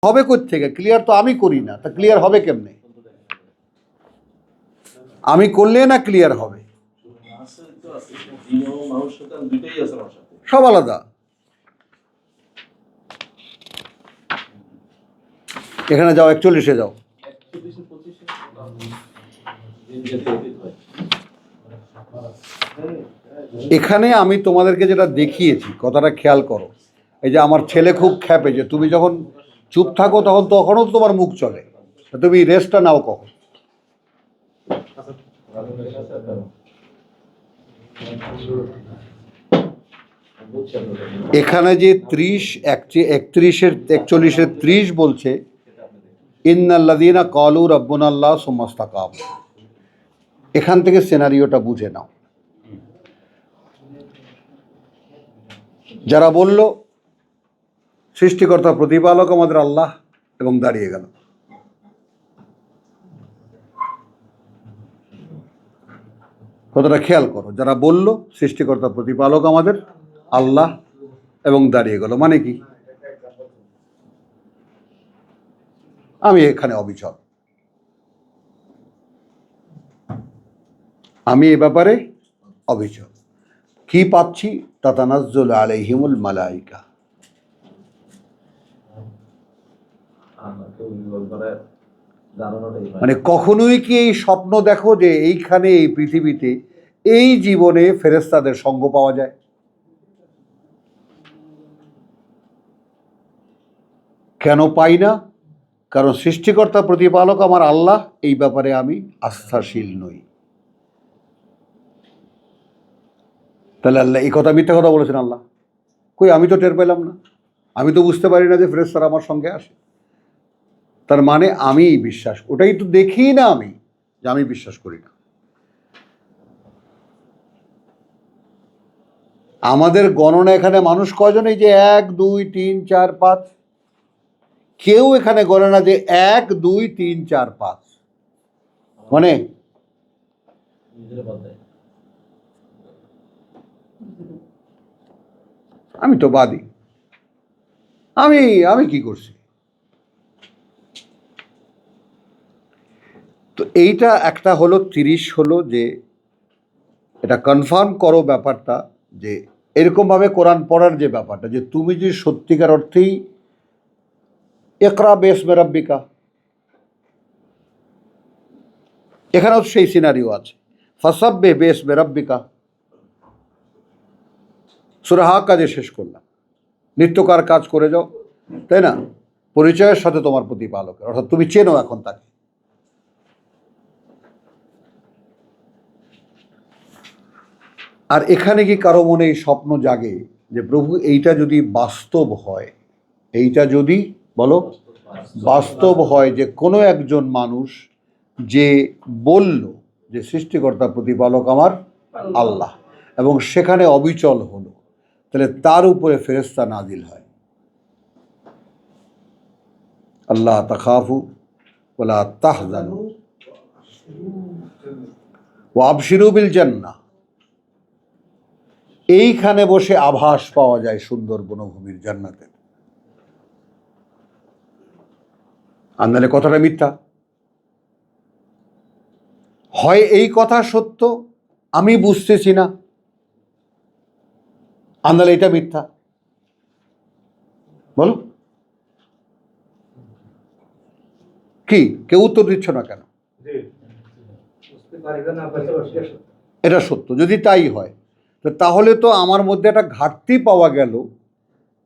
হবে কোত্থেকে? ক্লিয়ার তো আমি করি না, তা ক্লিয়ার হবে কেমনে? আমি করলে না ক্লিয়ার হবে? সব আলাদা। এখানে যাও, 41-এ যাও। এখানে আমি তোমাদেরকে যেটা দেখিয়েছি, কথাটা খেয়াল করো। এই যে আমার ছেলে খুব খ্যাপে যে তুমি যখন চুপ থাকো তখনও তো তোমার মুখ চলে, তুমি রেস্টটা নাও কখন? এখানে যে 41-41 বলছে ইন্নাল্লাযীনা ক্বালু রাব্বুনাল্লাহ সুম্মা ইসতাকামু, এখান থেকে সিনারিওটা বুঝে নাও। যারা বলল সৃষ্টিকর্তা প্রতিপালক আমাদের আল্লাহ এবং দাঁড়িয়ে গেল, কথাটা খেয়াল করো। যারা বলল সৃষ্টিকর্তা প্রতিপালক আমাদের আল্লাহ এবং দাঁড়িয়ে গেল, মানে কি? আমি এখানে অবিচল, আমি এ ব্যাপারে অবিচল। কি পাচ্ছি? তাতানাজ্জালু আলাইহিমুল মালাইকা। মানে কখনোই কি এই স্বপ্ন দেখো যে এইখানে এই পৃথিবীতে এই জীবনে ফেরেশতাদের সঙ্গ পাওয়া যায়? কেন পাই না? কারণ সৃষ্টিকর্তা প্রতিপালক আমার আল্লাহ, এই ব্যাপারে আমি আস্থাশীল নই। তাহলে আল্লাহ এই কথা, মিথ্যা কথা বলেছেন আল্লাহ? কই, আমি তো টের পেলাম না, আমি তো বুঝতে পারি না যে ফেরেশতারা আমার সঙ্গে আসে। তার মানে আমি বিশ্বাস, ওটাই তো দেখি না আমি, যে আমি বিশ্বাস করি না। আমাদের গণনা এখানে মানুষ কয়জন? এই যে 1 2 3 4 5, কেউ এখানে গণনা যে 1 2 3 4 5 মানে আমি তো বাদী, আমি আমি কি করছি? তো এইটা একটা হলো 30 হলো যে এটা কনফার্ম করো ব্যাপারটা, যে এরকমভাবে কোরআন পড়ার যে ব্যাপারটা, যে তুমি যে সত্যিকার অর্থেই ইকরা বিসমি রাব্বিকা, এখানেও সেই সিনারিও আছে, ফাসাব্বিহ বিসমি রাব্বিকা। সূরা হাক্কা যে শেষ করলাম, নিত্যকার কাজ করে যাও, তাই না? পরিচয়ের সাথে তোমার প্রতিপালকের, অর্থাৎ তুমি চেনো এখন তাকে। আর এখানে কি কারো মনে এই স্বপ্ন জাগে যে প্রভু এইটা যদি বাস্তব হয়, এইটা যদি বলো বাস্তব হয়, যে কোনো একজন মানুষ যে বলল যে সৃষ্টিকর্তা প্রতিপালক আমার আল্লাহ এবং সেখানে অবিচল হলো, তাহলে তার উপরে ফেরেশতা নাজিল হয়, আল্লাহ তাখাফু ওয়ালা তাহজানু ওয়া আবশিরু বিল জান্নাহ। এইখানে বসে আভাস পাওয়া যায় সুন্দর বনভূমির জান্নাতের। আন্দালে কথাটা মিথ্যা হয়, এই কথা সত্য আমি বুঝতেছি না, আন্দালে এটা মিথ্যা। বলো কি, কেউ উত্তর দিচ্ছ না কেন? এটা সত্য। যদি তাই হয় তাহলে তো আমার মধ্যে একটা ঘাটতি পাওয়া গেল,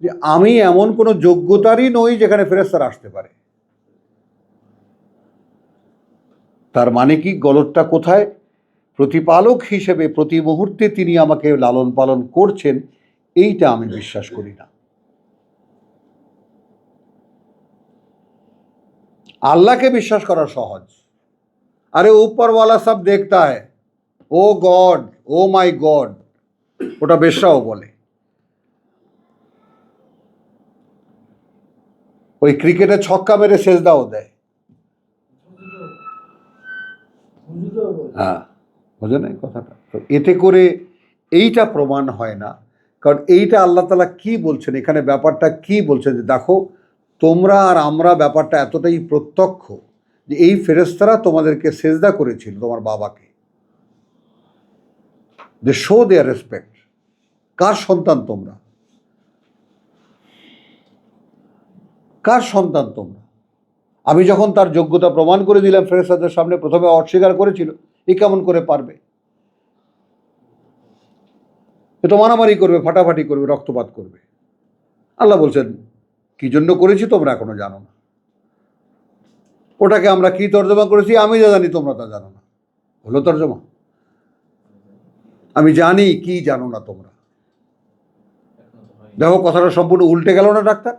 যে আমি এমন কোনো যোগ্যতারই নই যেখানে ফেরেশতারা আসতে পারে। তার মানে কি, গলতটা কোথায়? প্রতিপালক হিসেবে প্রতি মুহূর্তে তিনি আমাকে লালন পালন করছেন, এইটা আমি বিশ্বাস করি না। আল্লাহকে বিশ্বাস করা সহজ, আরে উপরওয়ালা সব দেখতা হ্যায়, ও গড, ও মাই গড, ওটা বেশ্যাও বলে। ওই ক্রিকেটে ছক্কা মেরে সেজদাও দেয়। হ্যাঁ, বোঝে না এই কথাটা? তো এতে করে এইটা প্রমাণ হয় না, কারণ এইটা আল্লাহ তাআলা কি বলছেন এখানে, ব্যাপারটা কি বলছেন, যে দেখো তোমরা আর আমরা ব্যাপারটা এতটাই প্রত্যক্ষ যে এই ফেরেশতারা তোমাদেরকে সেজদা করেছিল তোমার বাবাকে। দে শো দেয়ার রেসপেক্ট। কার সন্তান তোমরা? কার সন্তান তোমরা? আমি যখন তার যোগ্যতা প্রমাণ করে দিলাম ফেরেশতাদের সামনে, প্রথমে অস্বীকার করেছিল, এ কেমন করে পারবে? এ তো মারামারি করবে, ফাটাফাটি করবে, রক্তপাত করবে। আল্লাহ বলছেন কি জন্য করেছি তোমরা এখনো জানো না। ওটাকে আমরা কি তর্জমা করেছি আমি যা জানি তোমরা তা জানো না। হলো তর্জমা? আমি জানি কি জানো না তোমরা। দেখো কথাটা সম্পূর্ণ উল্টে গেল না ডাক্তার?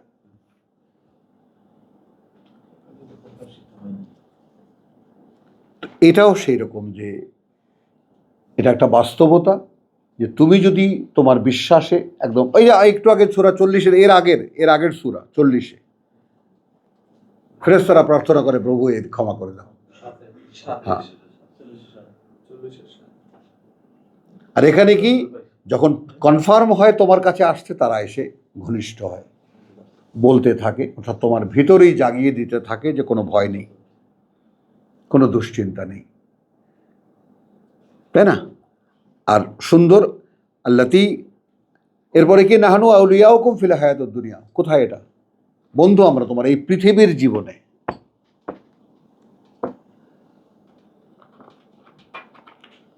এটাও সেই রকম যে এটা একটা বাস্তবতা যে তুমি যদি তোমার বিশ্বাসে একদম, ওই যে একটু আগে সূরা 40-এর এর আগের সূরা 40-এ ফেরেশতারা প্রার্থনা করে প্রভু এর ক্ষমা করে দাও। হ্যাঁ, আর এখানে কি যখন কনফার্ম হয় তোমার কাছে আসছে, তারা এসে ঘনিষ্ঠ হয়, বলতে থাকে, অর্থাৎ তোমার ভিতরেই জাগিয়ে দিতে থাকে যে কোনো ভয় নেই, কোনো দুশ্চিন্তা নেই, তাই না? আর সুন্দর আল্লাতি, এরপরে কি নাহানু আউলিয়াউকুম ফিল হায়াতুদ দুনিয়া, কোথায় এটা? বন্ধু আমরা তোমার এই পৃথিবীর জীবনে।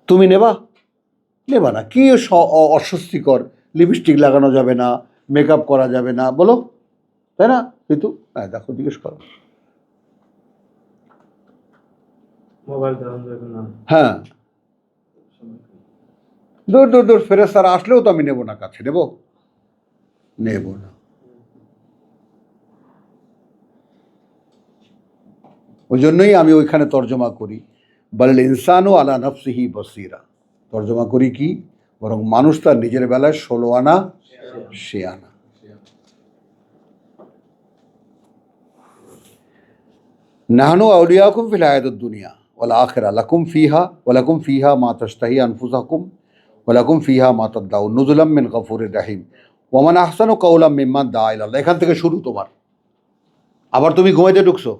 তুমি নেবা না? কি অস্বস্তিকর, লিপস্টিক লাগানো যাবে না, মেকআপ করা যাবে না, বলো, তাই না? কিন্তু দেখো, জিজ্ঞেস করো। হ্যাঁ, দূর ফেরেশতারা আসলেও তো আমি নেব না, কাছে নেব না। ওই জন্যই আমি ওইখানে তর্জমা করি বাল ইনসানু আলা নাফসিহি বসিরা। তর্জমা করি কি, বরং মানুষ তার নিজের বেলায় 16 আনা সে আনা। নাহনু আউলিয়াকুম ফিল হায়াতুদ দুনিয়া ওয়াল আখিরা লাকুম ফিহা মা তাশতাহি আনফুসাকুম ওয়া লাকুম ফিহা মা তাদদাউন নুজুলাম মিন গফুরির রহিম ওয়া মান আহসানু কাওলাম মিম্মান দা ইলাল্লাহ। এখান থেকে শুরু তোমার। আবার তুমি ঘুমাইতে ঢুকছো।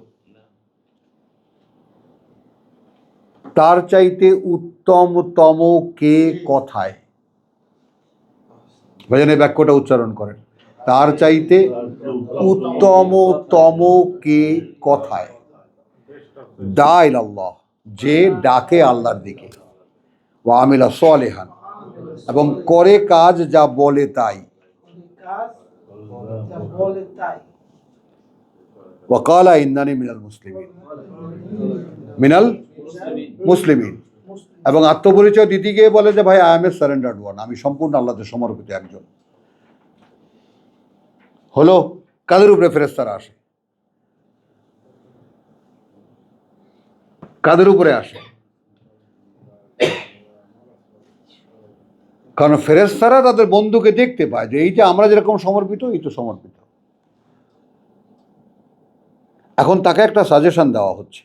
তার চাইতে উত্তমতম কে কথায়? ভাইজান এই বাক্যটা উচ্চারণ করেন, তার চাইতে উত্তমতম কে কথায়? দা ইলাল্লাহ, যে ডাকে আল্লাহর দিকে, ওয়া আমিলা সালিহান, এবং করে কাজ যা বলে তাই, ওয়া ক্বালা ইন্নানি মিনাল মুসলিমিন, এবং আত্মপরিচয় দিতে গিয়ে বলে যে ভাই I M A surrendered one, আমি সম্পূর্ণ আল্লাহতে সমর্পিত একজন। হলো, কাদের উপরে ফেরেশতারা আসে? কাদের উপরে আসে? কারণ ফেরেশতারা তাদের বন্ধুকে দেখতে পায় যে এই যে আমরা যেরকম সমর্পিত, এই তো সমর্পিত। এখন তাকে একটা সাজেশন দেওয়া হচ্ছে,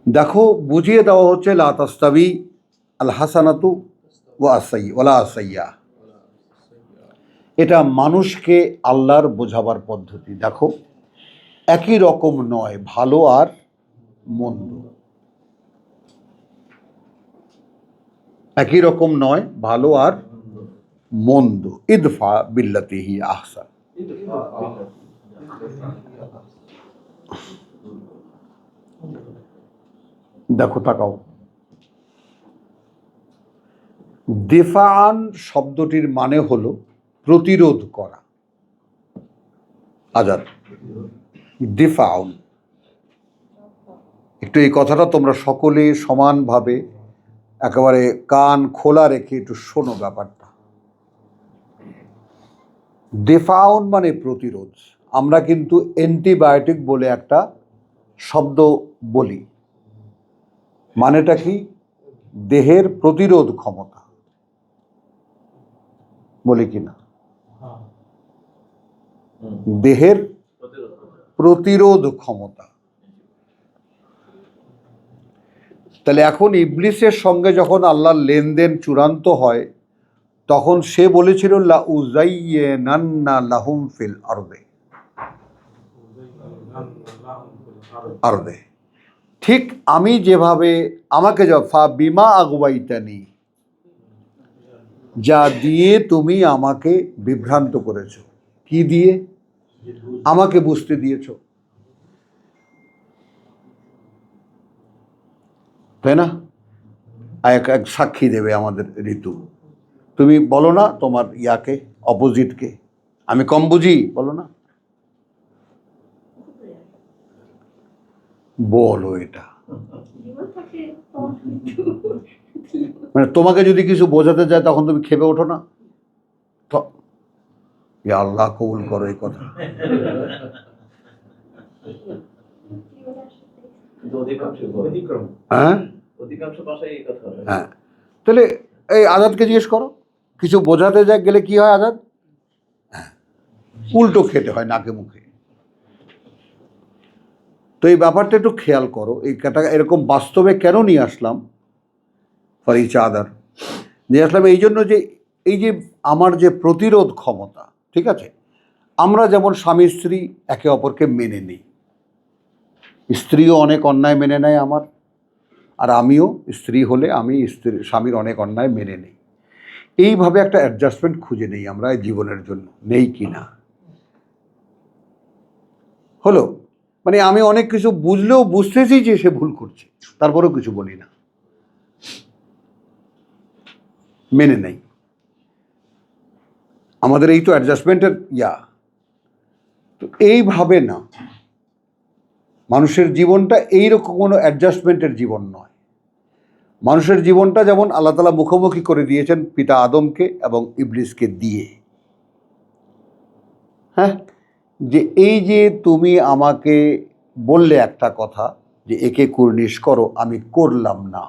দেখো বুঝিয়ে দেওয়া হচ্ছে লা তাস্তাবি আল হাসানাতু ওয়ালা আসাইয়া। এটা মানুষকে আল্লাহর বোঝাবার পদ্ধতি। দেখো একই রকম নয় ভালো আর মন্দ, একই রকম নয় ভালো আর মন্দ। ইদফা বিল্লাতিহি আহসান। দেখো তাকাও, দিফান শব্দটির মানে হলো প্রতিরোধ করা। আজাদ দিফাউন, একটু এই কথাটা তোমরা সকলে সমানভাবে একেবারে কান খোলা রেখে একটু শোনো ব্যাপারটা। দিফাউন মানে প্রতিরোধ। আমরা কিন্তু অ্যান্টিবায়োটিক বলে একটা শব্দ বলি, মানেটা কি? দেহের প্রতিরোধ ক্ষমতা, বলি কিনা? দেহের প্রতিরোধ ক্ষমতা। তাহলে এখন ইবলিসের সঙ্গে যখন আল্লাহর লেনদেন চূড়ান্ত হয়, তখন সে বলেছিল লা উযায়্যিনান্না লাহুম ফিল আরদে, আরদে। ঠিক আমি যেভাবে আমাকে ফা বিমা আগওয়াইতানি, যা দিয়ে তুমি আমাকে বিভ্রান্ত করেছো। কি দিয়ে? আমাকে বুঝতে দিয়েছো, তাই না? এক এক সাক্ষী দেবে আমাদের ঋতু। তুমি বলো না তোমার ইয়াকে, অপোজিটকে, আমি কম বুঝি, বলো না, বলো এটা। মানে তোমাকে যদি কিছু বোঝাতে যায় তখন তুমি খেপে ওঠো না? ইয়া আল্লাহ কবুল করো এই কথা। হ্যাঁ হ্যাঁ, তাহলে এই আজাদকে জিজ্ঞেস করো, কিছু বোঝাতে যায় গেলে কি হয় আজাদ? উল্টো খেতে হয় নাকে মুখে। তো এই ব্যাপারটা একটু খেয়াল করো। এই এরকম বাস্তবে কেন নিয়ে আসলাম ফর ইচ আদার? নিয়ে আসলাম এই জন্য যে এই যে আমার যে প্রতিরোধ ক্ষমতা, ঠিক আছে, আমরা যেমন স্বামী স্ত্রী একে অপরকে মেনে নিই, স্ত্রীও অনেক অন্যায় মেনে নেয় আমার, আর আমিও স্ত্রী হলে আমি স্বামীর অনেক অন্যায় মেনে নিই। এইভাবে একটা অ্যাডজাস্টমেন্ট খুঁজে নেই আমরা এই জীবনের জন্য, নেই কি না? হলো মানে আমি অনেক কিছু বুঝলেও বুঝতেছি যে সে ভুল করছে, তারপরেও কিছু বলি না, মেনে নেই। আমাদের এই তো অ্যাডজাস্টমেন্টের ইয়া। তো এইভাবে না, মানুষের জীবনটা এইরকম কোনো অ্যাডজাস্টমেন্টের জীবন নয়। মানুষের জীবনটা যেমন আল্লাহ তাআলা মুখোমুখি করে দিয়েছেন পিতা আদমকে এবং ইবলিসকে দিয়ে। হ্যাঁ, যে এই যে তুমি আমাকে বললে একটা কথা যে একে কুর্নিশ করো, আমি করলাম না।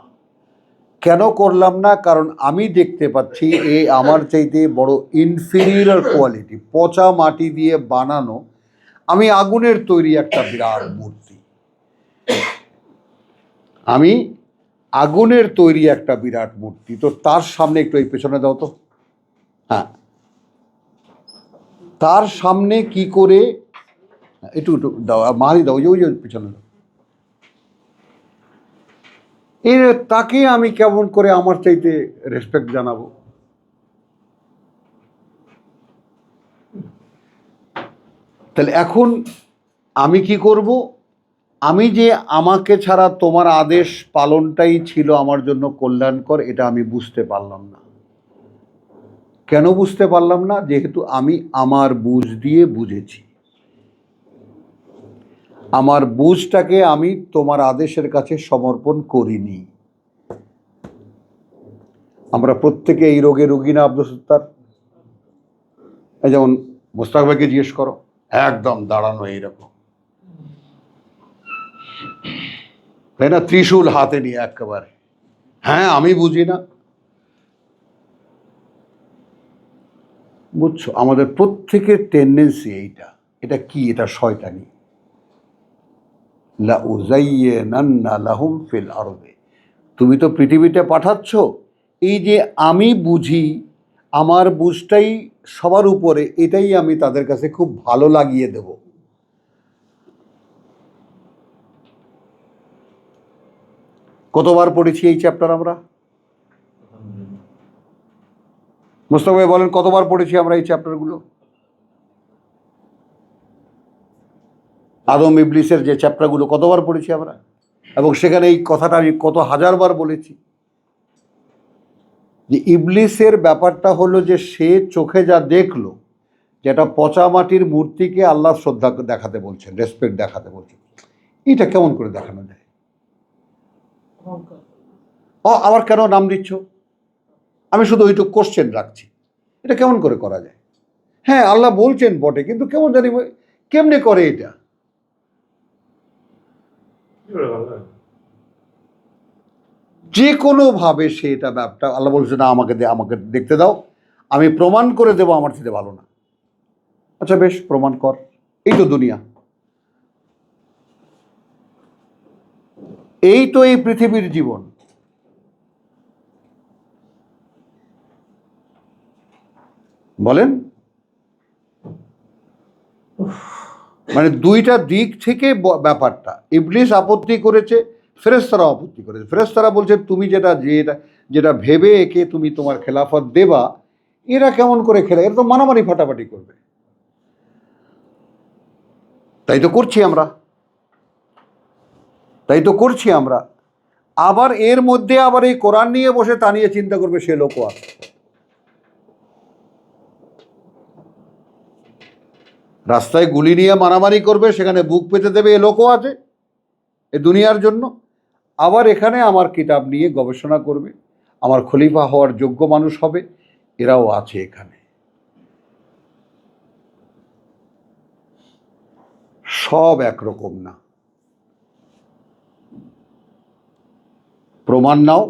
কেন করলাম না? কারণ আমি দেখতে পাচ্ছি এ আমার চাইতে বড় ইনফিরিয়র কোয়ালিটি, পচা মাটি দিয়ে বানানো, আমি আগুনের তৈরি একটা বিরাট মূর্তি, আমি আগুনের তৈরি একটা বিরাট মূর্তি। তো তার সামনে একটু এই পেছনে দাও তো, হ্যাঁ, তার সামনে কি করে একটু একটু দাও, মারি দাও, ওই যে পেছনে দাও। তাকে আমি কেমন করে আমার চাইতে রেসপেক্ট জানাবো? তাহলে এখন আমি কি করব? আমি যে আমাকে ছাড়া তোমার আদেশ পালনটাই ছিল আমার জন্য কল্যাণকর, এটা আমি বুঝতে পারলাম না। কেন বুঝতে পারলাম না? যেহেতু আমি আমার বুঝ দিয়ে বুঝেছি, আমার বুঝটাকে আমি তোমার আদেশের কাছে সমর্পণ করিনি। আমরা প্রত্যেকে এই রোগে রোগী না আব্দুল সত্তার? এই যেমন মোস্তাক ভাইকে জিজ্ঞেস করো, একদম দাঁড়ানো এইরকম, তাই না, ত্রিশূল হাতে নিয়ে একেবারে, হ্যাঁ আমি বুঝি না। বুঝছো, আমাদের প্রত্যেকের টেন্ডেন্সি এইটা। এটা কি? এটা শয়তানি। লা উযায়্যিনান্না লাহুম ফিল আরদে, তুমি তো পৃথিবীতে পাঠাচ্ছ এই যে আমি বুঝি, আমার বুঝটাই সবার উপরে, এটাই আমি তাদের কাছে খুব ভালো লাগিয়ে দেব। কতবার পড়েছি এই চ্যাপ্টার আমরা? মুস্তাফা ভাই বলেন, কতবার পড়েছি আমরা এই চ্যাপ্টারগুলো? আদম ইবলিসের যে চ্যাপ্টারগুলো কতবার পড়েছি আমরা, এবং সেখানে এই কথাটা আমি কত হাজারবার বলেছি যে ইবলিসের ব্যাপারটা হলো যে সে চোখে যা দেখলো, যেটা পচা মাটির মূর্তিকে আল্লাহ শ্রদ্ধা দেখাতে বলছেন, রেসপেক্ট দেখাতে বলছেন, এটা কেমন করে দেখানো যায়? আবার কেন নাম দিচ্ছ? আমি শুধু ওইটুকু কোশ্চেন রাখছি, এটা কেমন করে করা যায়? হ্যাঁ আল্লাহ বলছেন বটে, কিন্তু কেমন জানি কেমনে করে এটা? যে কোনোভাবে সে এটা ব্যাপারটা, আল্লাহ বলছে না আমাকে আমাকে দেখতে দাও, আমি প্রমাণ করে দেবো আমার থেকে ভালো না। আচ্ছা বেশ, প্রমাণ কর। এই তো দুনিয়া, এই তো এই পৃথিবীর জীবন। বলেন, মানে দুইটা দিক থেকে ব্যাপারটা। ইবলিস আপত্তি করেছে, ফেরেশতারা আপত্তি করেছে। ফেরেশতারা বলছে তুমি যেটা যেটা ভেবে একে তুমি তোমার খেলাফত দেবা, এরা কেমন করে খেলা, এরা তো মারামারি ফাটাফাটি করবে। তাই তো করছি আমরা। আবার এর মধ্যে আবার এই কোরআন নিয়ে বসে তা নিয়ে চিন্তা করবে সে লোকও আছে। রাস্তায় গুলি নিয়ে মারামারি করবে, সেখানে বুক পেতে দেবে, এ লোকও আছে এ দুনিয়ার জন্য। আবার এখানে আমার কিতাব নিয়ে গবেষণা করবে, আমার খলিফা হওয়ার যোগ্য মানুষ হবে, এরাও আছে এখানে। সব একরকম না। প্রমাণ নাও।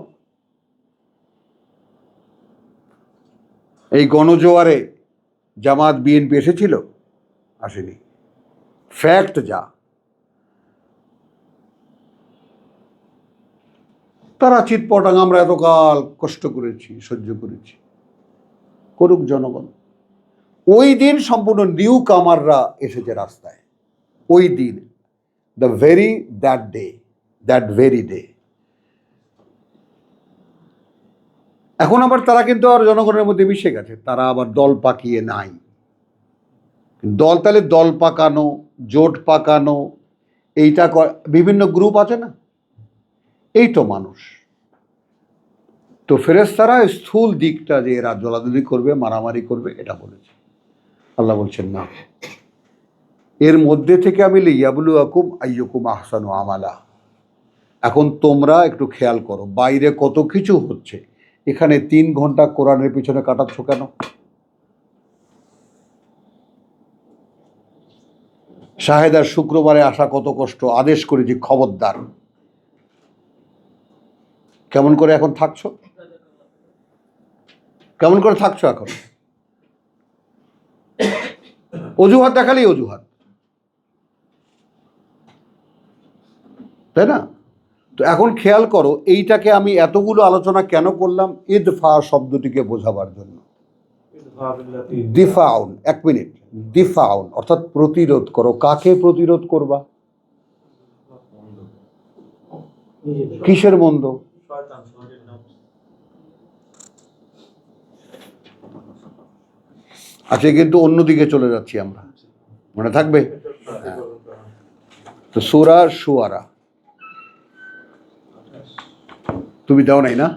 এই গণজোয়ারে জামাত বিএনপি এসেছিল? আসেনি। ফ্যাক্ট যা, তারা চিৎপটাং আমরা এতকাল কষ্ট করেছি, সহ্য করেছি, করুক জনগণ। ওই দিন সম্পূর্ণ নিউ কামাররা এসেছে রাস্তায়, ওই দিন, দ্যাট ভেরি ডে। এখন আবার তারা কিন্তু আর জনগণের মধ্যে মিশে গেছে, তারা আবার দল পাকিয়ে নাই। দল তাহলে দল পাকানো, জোট পাকানো, এইটা বিভিন্ন গ্রুপ আছে না, এই তো মানুষ। তো ফেরেশতারা স্থূল দিকটা যে এরা জলাদলি করবে, মারামারি করবে, এটা বলেছে। আল্লাহ বলছেন না, এর মধ্যে থেকে আমি লিয়াবলুয়াকুম আইয়ুকুম আহসানু আমালা। এখন তোমরা একটু খেয়াল করো, বাইরে কত কিছু হচ্ছে, এখানে 3 ঘন্টা কোরআনের পিছনে কাটাচ্ছ কেন? শাহেদার শুক্রবারে আসা কত কষ্ট, আদেশ করেছি খবরদার। কেমন করে এখন থাকছো? কেমন করে থাকছো এখন? অজুহাত দেখালেই অজুহাত, তাই না? তো এখন খেয়াল করো, এইটাকে আমি এতগুলো আলোচনা কেন করলাম? ইদফা শব্দটিকে বোঝাবার জন্য। দিফাউন, 1 মিনিট, দিফাউন অর্থাৎ প্রতিরোধ করো। কাকে প্রতিরোধ করবা? কিসের মন্দ? আজকে কিন্তু অন্যদিকে চলে যাচ্ছি আমরা, মনে থাকবে? তো সূরা শুআরা তুমি দাও নাই না?